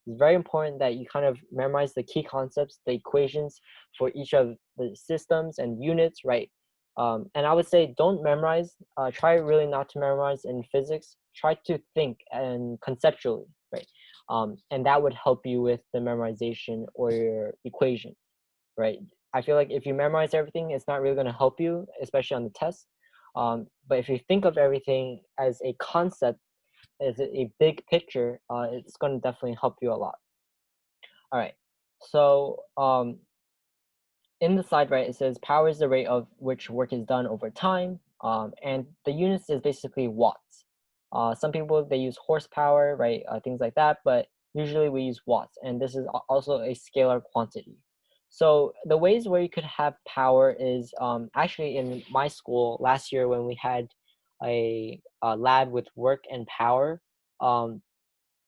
It's very important that you kind of memorize the key concepts, the equations for each of the systems and units, right? And I would say don't memorize. Try really not to memorize in physics. Try to think and conceptually, right? And that would help you with the memorization or your equation, right? I feel like if you memorize everything, it's not really going to help you, especially on the test. But if you think of everything as a concept, as a big picture, it's going to definitely help you a lot. All right. So in the slide, right, it says power is the rate of which work is done over time, and the units is basically watts. Some people, they use horsepower, right, things like that, but usually we use watts, and this is also a scalar quantity. So the ways where you could have power is actually in my school last year when we had a lab with work and power,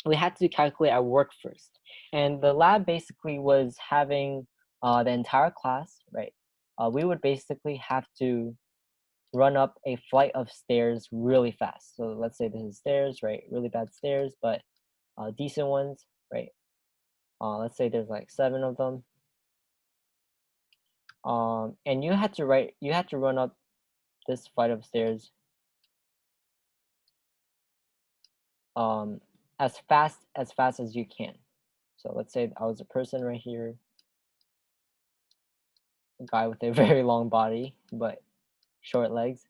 we had to calculate our work first. And the lab basically was having the entire class, right? We would basically have to run up a flight of stairs really fast. So let's say this is stairs, right? Really bad stairs, but decent ones, right? Let's say there's like 7 of them. And you had to run up this flight of stairs as fast as you can. So let's say I was a person right here, a guy with a very long body but short legs.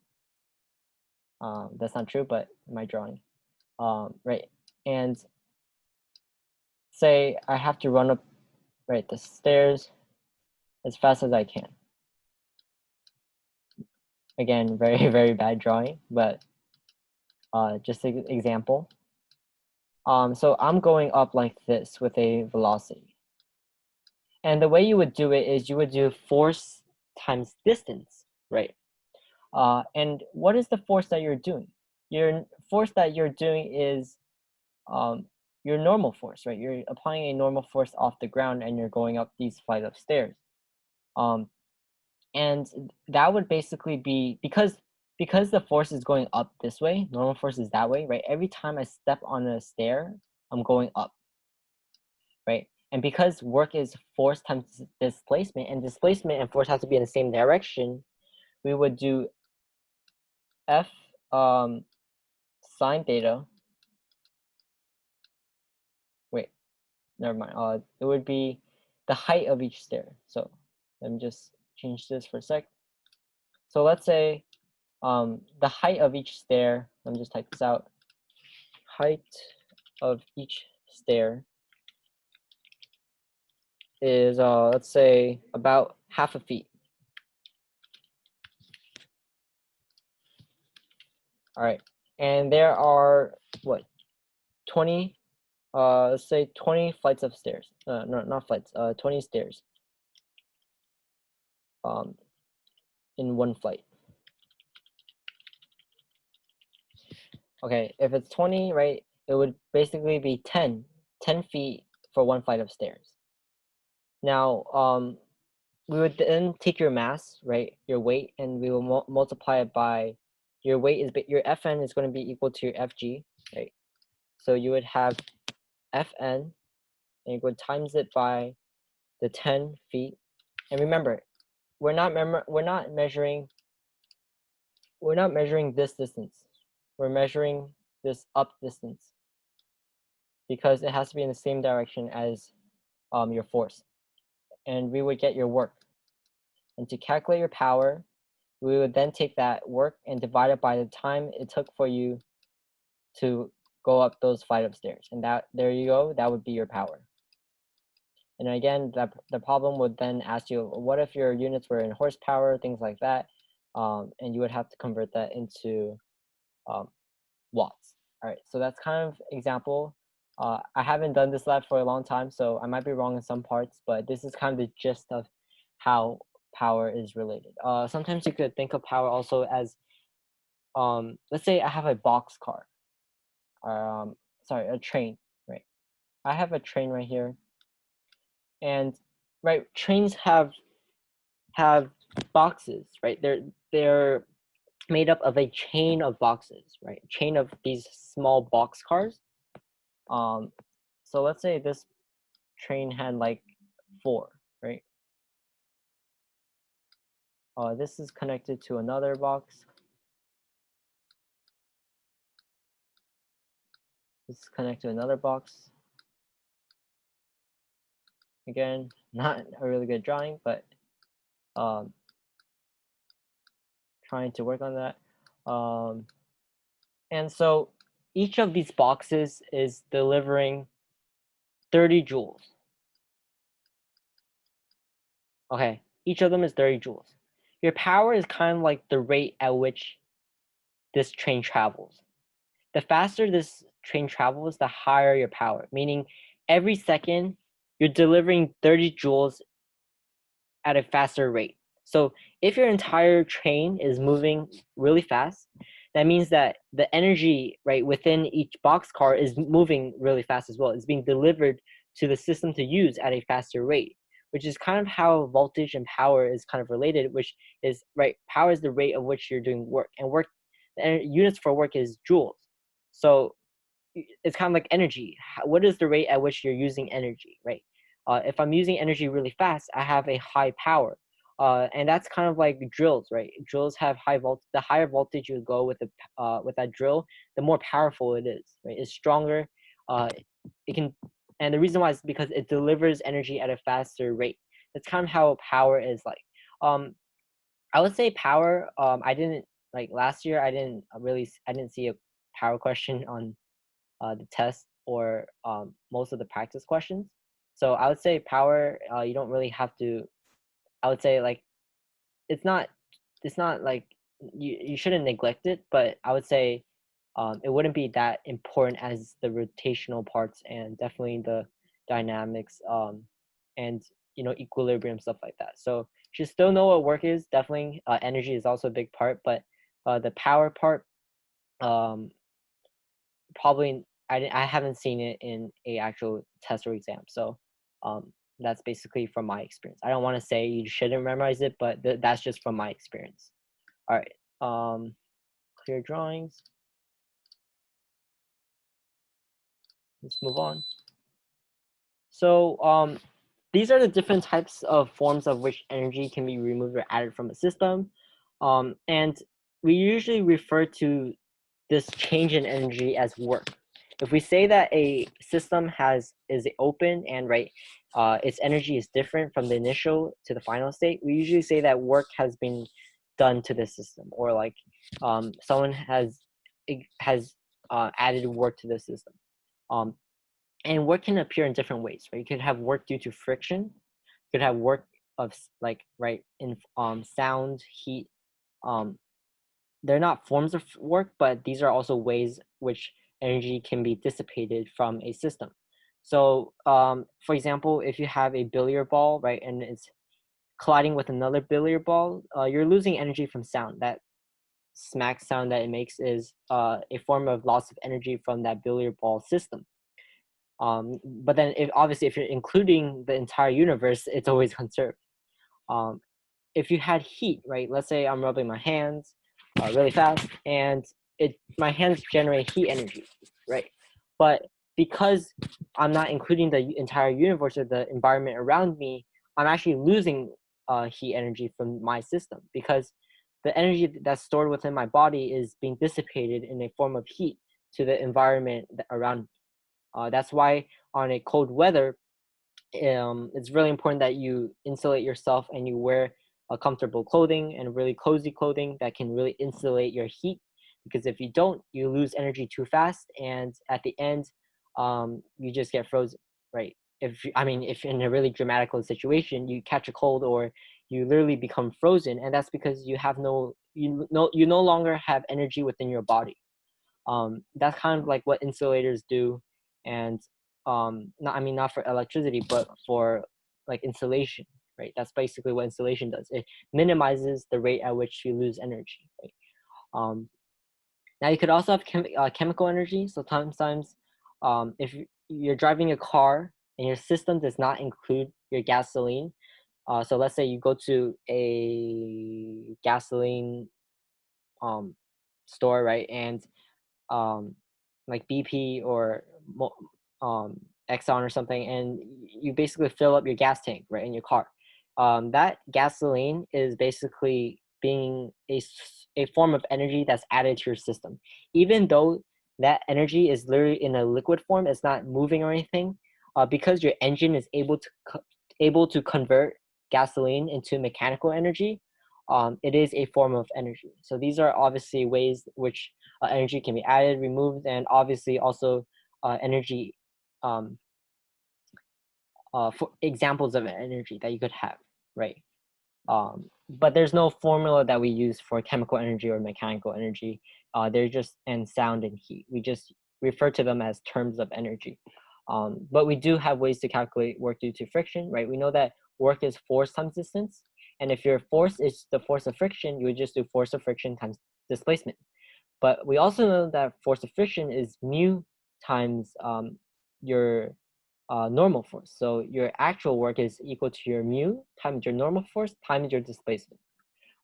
That's not true, but my drawing. Right, and say I have to run up, right, the stairs as fast as I can. Again, very very bad drawing, but just an example. So I'm going up like this with a velocity. And the way you would do it is you would do force times distance, right? And what is the force that you're doing? Your force that you're doing is your normal force, right? You're applying a normal force off the ground and you're going up these flight of stairs. And that would basically be because the force is going up this way, normal force is that way, right? Every time I step on a stair, I'm going up, right? And because work is force times displacement, and displacement and force have to be in the same direction, we would do F sine theta. Wait, never mind. It would be the height of each stair. So let me just change this for a sec. So let's say the height of each stair, let me just type this out. Height of each stair is, let's say, about half a feet. All right, and there are, what, 20, let's say 20 flights of stairs. No, not flights, 20 stairs in one flight. Okay, if it's 20, right, it would basically be 10 feet for one flight of stairs. Now, we would then take your mass, right, your weight, and we will multiply it by your weight is your Fn is going to be equal to your Fg, right? So you would have Fn, and you would times it by the 10 feet. And remember, we're not measuring this distance. We're measuring this up distance because it has to be in the same direction as your force. And we would get your work. And to calculate your power, we would then take that work and divide it by the time it took for you to go up those flight of stairs. And there you go, that would be your power. And again, the problem would then ask you, what if your units were in horsepower, things like that, and you would have to convert that into watts. All right, so that's kind of example. I haven't done this lab for a long time, so I might be wrong in some parts, but this is kind of the gist of how power is related. Sometimes you could think of power also as, let's say I have a box car, sorry, a train, right? I have a train right here, and right, trains have boxes, right? They're made up of a chain of boxes, right? Chain of these small box cars. So let's say this train had like 4, right? This is connected to another box. This is connected to another box. Again, not a really good drawing, but trying to work on that. And so each of these boxes is delivering 30 joules. Okay, each of them is 30 joules. Your power is kind of like the rate at which this train travels. The faster this train travels, the higher your power, meaning every second you're delivering 30 joules at a faster rate. So if your entire train is moving really fast, that means that the energy right within each boxcar is moving really fast as well. It's being delivered to the system to use at a faster rate, which is kind of how voltage and power is kind of related, which is right, power is the rate of which you're doing work, and work, the units for work is joules. So it's kind of like energy. What is the rate at which you're using energy, right? If I'm using energy really fast, I have a high power. And that's kind of like drills, right? Drills have high voltage. The higher voltage you go with that drill, the more powerful it is, right? It's stronger. Uh, it can, and the reason why is because it delivers energy at a faster rate. That's kind of how power is like. Um, I would say power. I didn't like last year. I didn't see a power question on the test or most of the practice questions. So I would say power, you don't really have to. I would say like it's not it's not like you shouldn't neglect it, but I would say it wouldn't be that important as the rotational parts and definitely the dynamics and equilibrium stuff like that. So you should still know what work is. Definitely energy is also a big part, but the power part um, probably I haven't seen it in a actual test or exam. So that's basically from my experience. I don't want to say you shouldn't memorize it, but that's just from my experience. All right. Clear drawings. Let's move on. So these are the different types of forms of which energy can be removed or added from a system. And we usually refer to this change in energy as work. If we say that a system is open and right, its energy is different from the initial to the final state, we usually say that work has been done to the system, or like someone has added work to the system. Um, and work can appear in different ways, right? You could have work due to friction. You could have work of like right in sound, heat. Um, they're not forms of work, but these are also ways which energy can be dissipated from a system. So, for example, if you have a billiard ball, right, and it's colliding with another billiard ball, you're losing energy from sound. That smack sound that it makes is a form of loss of energy from that billiard ball system. But then, if obviously, if you're including the entire universe, it's always conserved. Um, if you had heat, right? Let's say I'm rubbing my hands really fast, and my hands generate heat energy, right? But because I'm not including the entire universe or the environment around me, I'm actually losing heat energy from my system because the energy that's stored within my body is being dissipated in a form of heat to the environment around me. That's why on a cold weather, it's really important that you insulate yourself and you wear comfortable clothing and really cozy clothing that can really insulate your heat. Because if you don't, you lose energy too fast, and at the end, you just get frozen, right? If in a really dramatical situation, you catch a cold or you literally become frozen, and that's because you no longer have energy within your body. That's kind of like what insulators do, and not for electricity, but for like insulation, right? That's basically what insulation does. It minimizes the rate at which you lose energy, right? Now you could also have chemical energy. So sometimes if you're driving a car and your system does not include your gasoline, so let's say you go to a gasoline store, right? And um, like BP or Exxon or something, and you basically fill up your gas tank right in your car. That gasoline is basically being a form of energy that's added to your system, even though that energy is literally in a liquid form. It's not moving or anything, because your engine is able to convert gasoline into mechanical energy. It is a form of energy. So these are obviously ways which energy can be added, removed, and obviously also energy um, for examples of energy that you could have, right? But there's no formula that we use for chemical energy or mechanical energy. They're just and sound and heat. We just refer to them as terms of energy. But we do have ways to calculate work due to friction, right? We know that work is force times distance. And if your force is the force of friction, you would just do force of friction times displacement. But we also know that force of friction is mu times your normal force. So your actual work is equal to your mu times your normal force times your displacement,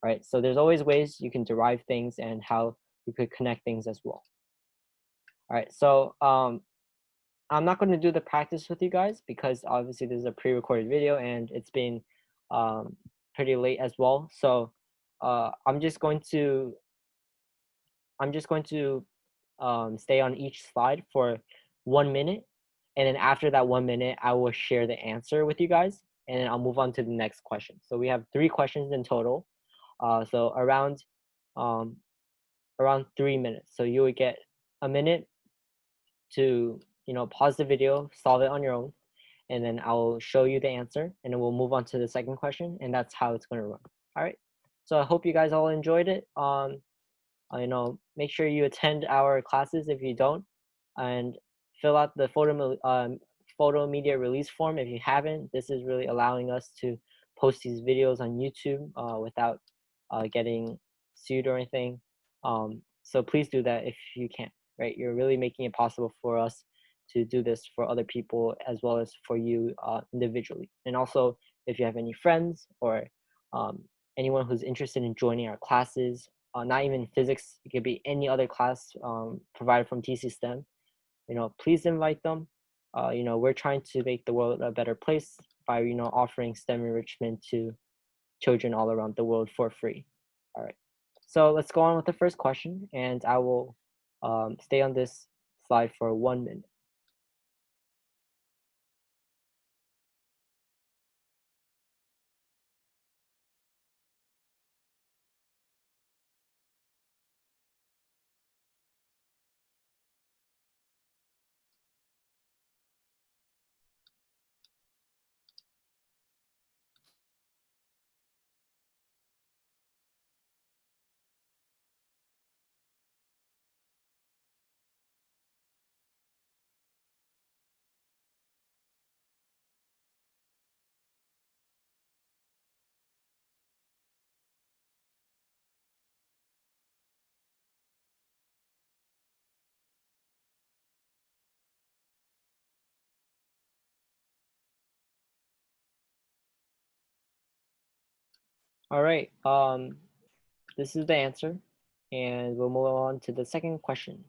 right? So there's always ways you can derive things and how you could connect things as well. All right, so I'm not going to do the practice with you guys because obviously this is a pre-recorded video and it's been pretty late as well. So I'm just going to stay on each slide for 1 minute, and then after that 1 minute, I will share the answer with you guys, and then I'll move on to the next question. So we have 3 questions in total, so um, around 3 minutes. So you would get a minute to pause the video, solve it on your own, and then I'll show you the answer, and then we'll move on to the second question, and that's how it's going to run. All right. So I hope you guys all enjoyed it. Make sure you attend our classes if you don't, and fill out the photo media release form if you haven't. This is really allowing us to post these videos on YouTube without getting sued or anything. So please do that if you can, right? You're really making it possible for us to do this for other people as well as for you individually. And also, if you have any friends or anyone who's interested in joining our classes, not even physics, it could be any other class provided from TC STEM, please invite them. We're trying to make the world a better place by, offering STEM enrichment to children all around the world for free. All right. So let's go on with the first question, and I will stay on this slide for 1 minute. All right. This is the answer, and we'll move on to the second question.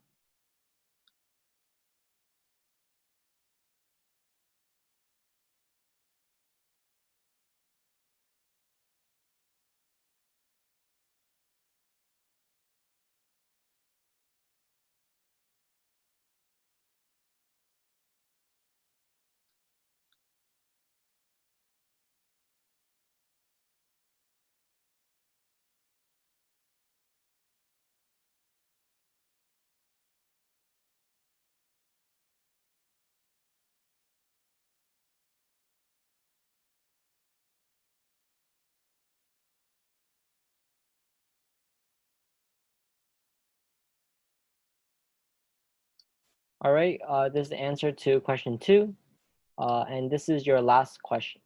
All right. This is the answer to question 2, and this is your last question.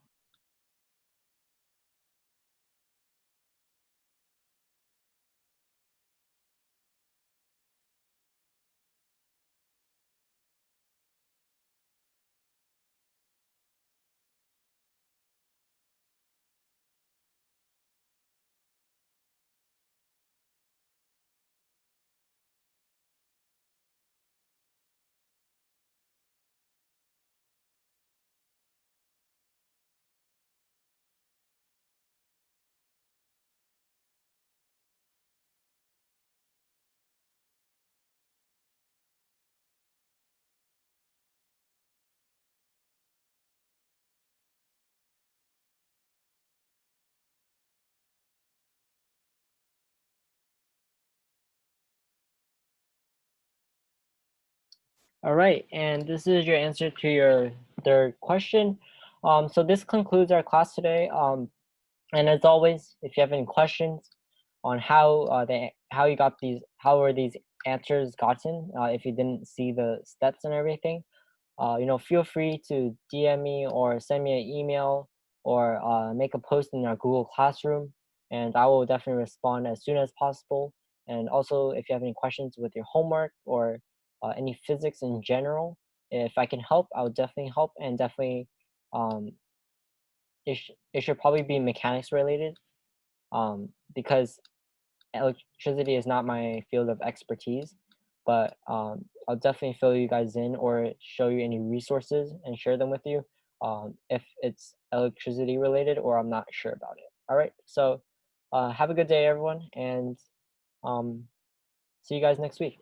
All right, and this is your answer to your third question. So this concludes our class today. And as always, if you have any questions on how were these answers gotten, if you didn't see the steps and everything, feel free to DM me or send me an email or make a post in our Google Classroom, and I will definitely respond as soon as possible. And also, if you have any questions with your homework or any physics in general, if I can help, I will definitely help, and definitely um, it should probably be mechanics related, because electricity is not my field of expertise, but I'll definitely fill you guys in or show you any resources and share them with you if it's electricity related or I'm not sure about it. All right, so have a good day, everyone, and um, see you guys next week.